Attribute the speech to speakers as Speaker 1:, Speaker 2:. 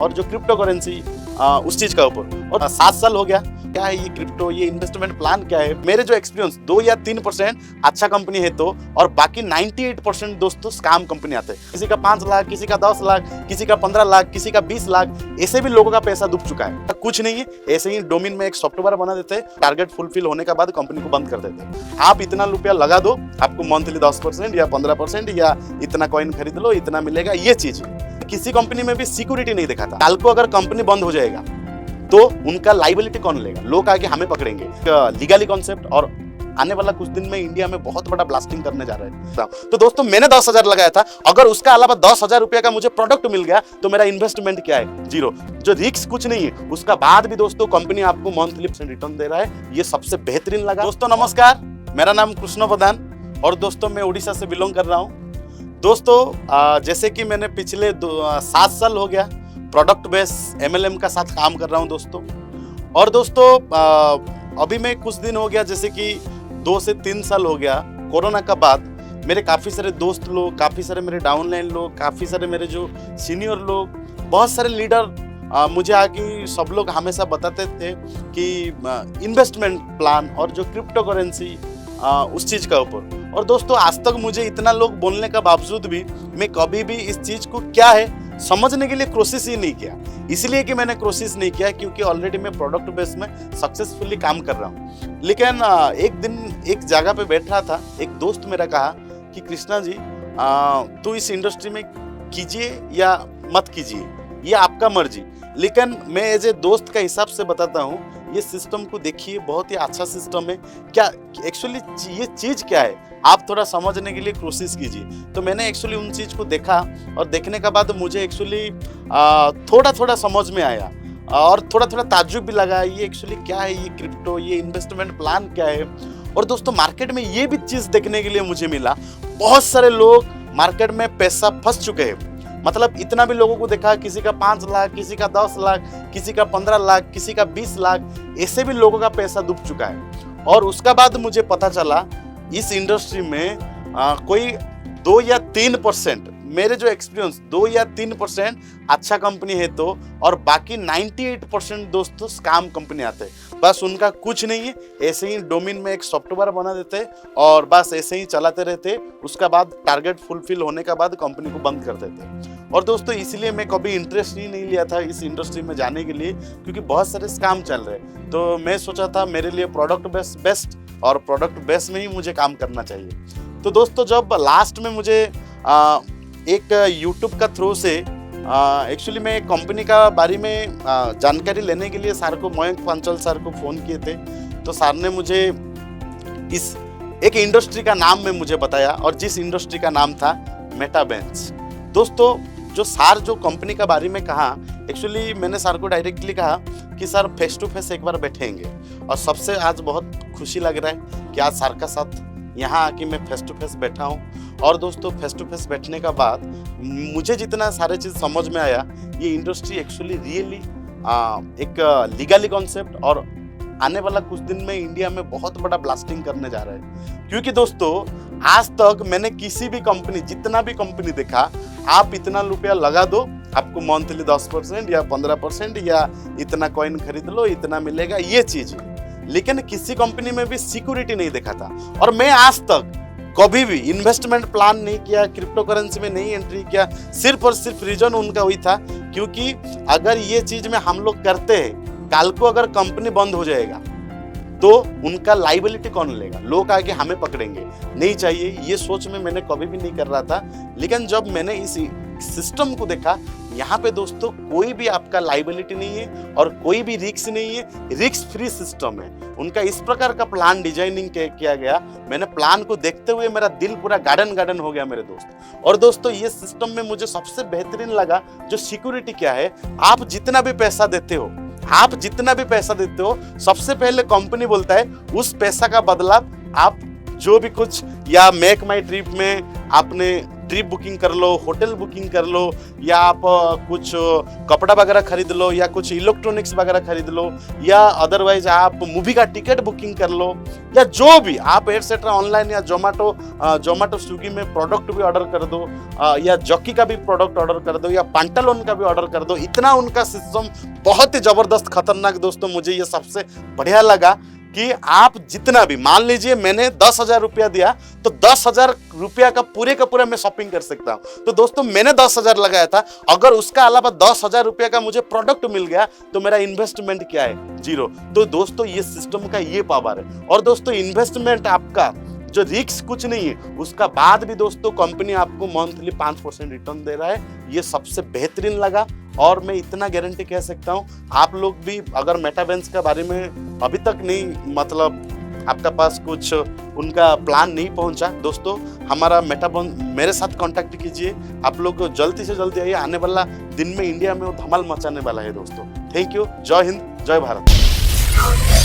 Speaker 1: और जो crypto currency उस चीज का ऊपर। और 7 साल हो गया। क्या है ये क्रिप्टो, ये इन्वेस्टमेंट प्लान क्या है? मेरे जो एक्सपीरियंस 2 या 3% अच्छा कंपनी है तो, और बाकी 98% दोस्तों स्कैम कंपनी आते हैं। किसी का 5 लाख, किसी का 10 लाख, किसी का 15 लाख, किसी का 20 लाख, ऐसे भी लोगों का पैसा डूब चुका है। कुछ नहीं है, ऐसे ही डोमेन में एक सॉफ्टवेयर बना देते हैं, टारगेट फुलफिल होने के बाद कंपनी को बंद कर देते हैं। आप इतना रुपया लगा दो, आपको मंथली 10% या 15% या इतना कॉइन खरीद लो, इतना मिलेगा। ये चीज किसी कंपनी में भी सिक्योरिटी नहीं दिखाता। कल को अगर कंपनी बंद हो जाएगा तो उनका लाइबिलिटी कौन लेगा? लोग आके हमें पकड़ेंगे। लीगली कॉन्सेप्ट, और आने वाला कुछ दिन में इंडिया में बहुत बड़ा ब्लास्टिंग करने जा रहे हैं। तो दोस्तों मैंने 10,000 लगाया था, अगर उसका अलावा 10,000 रुपया का मुझे प्रोडक्ट मिल गया तो मेरा इन्वेस्टमेंट क्या है? जीरो। जो रिस्क कुछ नहीं है, उसका बाद भी दोस्तों कंपनी आपको मंथली रिटर्न दे रहा है। ये सबसे बेहतरीन लगा। दोस्तों नमस्कार, मेरा नाम कृष्ण प्रधान और दोस्तों मैं उड़ीसा से बिलोंग कर रहा हूँ। दोस्तों जैसे कि मैंने पिछले 7 साल हो गया प्रोडक्ट बेस MLM का साथ काम कर रहा हूं दोस्तों। और दोस्तों अभी मैं कुछ दिन हो गया, जैसे कि 2 से 3 साल हो गया कोरोना का बाद, मेरे काफ़ी सारे दोस्त लोग, काफ़ी सारे मेरे डाउनलाइन लोग, काफ़ी सारे मेरे जो सीनियर लोग, बहुत सारे लीडर मुझे आगे सब लोग हमेशा बताते थे कि इन्वेस्टमेंट प्लान और जो क्रिप्टो करेंसी उस चीज़ का ऊपर। और दोस्तों आज तक मुझे इतना लोग बोलने का बावजूद भी मैं कभी भी इस चीज़ को क्या है समझने के लिए कोशिश ही नहीं किया। इसलिए कि मैंने कोशिश नहीं किया क्योंकि ऑलरेडी मैं प्रोडक्ट बेस में सक्सेसफुली काम कर रहा हूँ। लेकिन एक दिन एक जगह पे बैठ रहा था, एक दोस्त मेरा कहा कि कृष्णा जी तो इस इंडस्ट्री में कीजिए या मत कीजिए, ये आपका मर्जी। लेकिन मैं एज ए दोस्त का हिसाब से बताता हूँ, ये सिस्टम को देखिए, बहुत ही अच्छा सिस्टम है। क्या एक्चुअली ये चीज़ क्या है, आप थोड़ा समझने के लिए कोशिश कीजिए। तो मैंने एक्चुअली उन चीज़ को देखा और देखने के बाद मुझे एक्चुअली थोड़ा थोड़ा समझ में आया और थोड़ा थोड़ा ताज्जुब भी लगा, ये एक्चुअली क्या है, ये क्रिप्टो, ये इन्वेस्टमेंट प्लान क्या है। और दोस्तों मार्केट में ये भी चीज़ देखने के लिए मुझे मिला, बहुत सारे लोग मार्केट में पैसा फंस चुके हैं। मतलब इतना भी लोगों को देखा, किसी का 5 लाख, किसी का 10 लाख, किसी का 15 लाख, किसी का 20 लाख, ऐसे भी लोगों का पैसा डूब चुका है। और उसका बाद मुझे पता चला इस इंडस्ट्री में कोई 2 या 3%, मेरे जो एक्सपीरियंस 2 या 3% अच्छा कंपनी है तो, और बाकी 98% दोस्तों स्कैम कंपनी आते हैं। बस उनका कुछ नहीं है, ऐसे ही डोमेन में एक सॉफ्टवेयर बना देते हैं और बस ऐसे ही चलाते रहते। उसका बाद टारगेट फुलफिल होने के बाद कंपनी को बंद कर देते हैं। और दोस्तों इसलिए मैं कभी इंटरेस्ट ही नहीं लिया था इस इंडस्ट्री में जाने के लिए, क्योंकि बहुत सारे स्कैम चल रहे हैं। तो मैं सोचा था मेरे लिए प्रोडक्ट बेस्ट और प्रोडक्ट बेस में ही मुझे काम करना चाहिए। तो दोस्तों जब लास्ट में मुझे एक यूट्यूब का थ्रू से एक्चुअली मैं कंपनी का बारे में जानकारी लेने के लिए सर को, मयंक पांचाल सर को फ़ोन किए थे। तो सर ने मुझे इस एक इंडस्ट्री का नाम में मुझे बताया, और जिस इंडस्ट्री का नाम था मेटाबेंच। दोस्तों जो सर जो कंपनी का बारे में कहा, एक्चुअली मैंने सर को डायरेक्टली कहा कि सर फेस टू फेस एक बार बैठेंगे। और सबसे आज बहुत खुशी लग रहा है कि आज सर का साथ यहाँ आके मैं फेस टू फेस बैठा हूँ। और दोस्तों फेस टू फेस बैठने का बाद मुझे जितना सारे चीज़ समझ में आया, ये इंडस्ट्री एक्चुअली रियली एक लीगली कॉन्सेप्ट, और आने वाला कुछ दिन में इंडिया में बहुत बड़ा ब्लास्टिंग करने जा रहा है। क्योंकि दोस्तों आज तक मैंने किसी भी कंपनी, जितना भी कंपनी देखा, आप इतना रुपया लगा दो, आपको मंथली 10% या 15% या इतना कॉइन खरीद लो, इतना मिलेगा, ये चीज़। लेकिन किसी कंपनी में भी सिक्योरिटी नहीं देखा था। और मैं आज तक कभी भी इन्वेस्टमेंट प्लान नहीं किया, क्रिप्टो करेंसी में नहीं एंट्री किया, सिर्फ और सिर्फ रीजन उनका वही था क्योंकि अगर ये चीज में हम लोग करते हैं, कल को अगर कंपनी बंद हो जाएगा तो उनका लाइबिलिटी कौन लेगा? लोग आके हमें पकड़ेंगे, नहीं चाहिए। ये सोच में मैंने कभी भी नहीं कर रहा था। लेकिन जब मैंने इस सिस्टम को देखा, यहाँ पे दोस्तों कोई भी आपका लाइबिलिटी नहीं है और कोई भी रिस्क नहीं है, रिस्क फ्री सिस्टम है। उनका इस प्रकार का प्लान डिजाइनिंग किया गया, मैंने प्लान को देखते हुए मेरा दिल पूरा गार्डन हो गया मेरे दोस्त। और दोस्तों ये सिस्टम में मुझे सबसे बेहतरीन लगा जो सिक्योरिटी क्या है, आप जितना भी पैसा देते हो, सबसे पहले कंपनी बोलता है उस पैसा का बदला आप जो भी कुछ, या मेक माई ट्रिप में आपने ट्रिप बुकिंग कर लो, होटल बुकिंग कर लो, या आप कुछ कपड़ा वगैरह खरीद लो, या कुछ इलेक्ट्रॉनिक्स वगैरह खरीद लो, या अदरवाइज आप मूवी का टिकट बुकिंग कर लो, या जो भी आप एटसेट्रा ऑनलाइन या जोमेटो स्विगी में प्रोडक्ट भी ऑर्डर कर दो, या जॉकी का भी प्रोडक्ट ऑर्डर कर दो, या पांटालोन का भी ऑर्डर कर दो। इतना उनका सिस्टम बहुत ही जबरदस्त खतरनाक दोस्तों, मुझे ये सबसे बढ़िया लगा कि आप जितना भी, मान लीजिए मैंने 10,000 रुपया दिया तो 10,000 रुपया का पूरा मैं शॉपिंग कर सकता हूं। तो दोस्तों मैंने 10,000 लगाया था, अगर उसका अलावा 10,000 रुपया का मुझे प्रोडक्ट मिल गया तो मेरा इन्वेस्टमेंट क्या है? 0। तो दोस्तों ये सिस्टम का ये पावर है। और दोस्तों इन्वेस्टमेंट आपका जो रिस्क कुछ नहीं है, उसका बाद भी दोस्तों कंपनी आपको मंथली 5% रिटर्न दे रहा है। ये सबसे बेहतरीन लगा, और मैं इतना गारंटी कह सकता हूं, आप लोग भी अगर मेटाबेंस के बारे में अभी तक नहीं, मतलब आपका पास कुछ उनका प्लान नहीं पहुंचा, दोस्तों हमारा मेरे साथ कांटेक्ट कीजिए। आप लोग जल्दी से जल्दी आइए, आने वाला दिन में इंडिया में वो धमाल मचाने वाला है दोस्तों। Thank you. जय हिंद, जय भारत।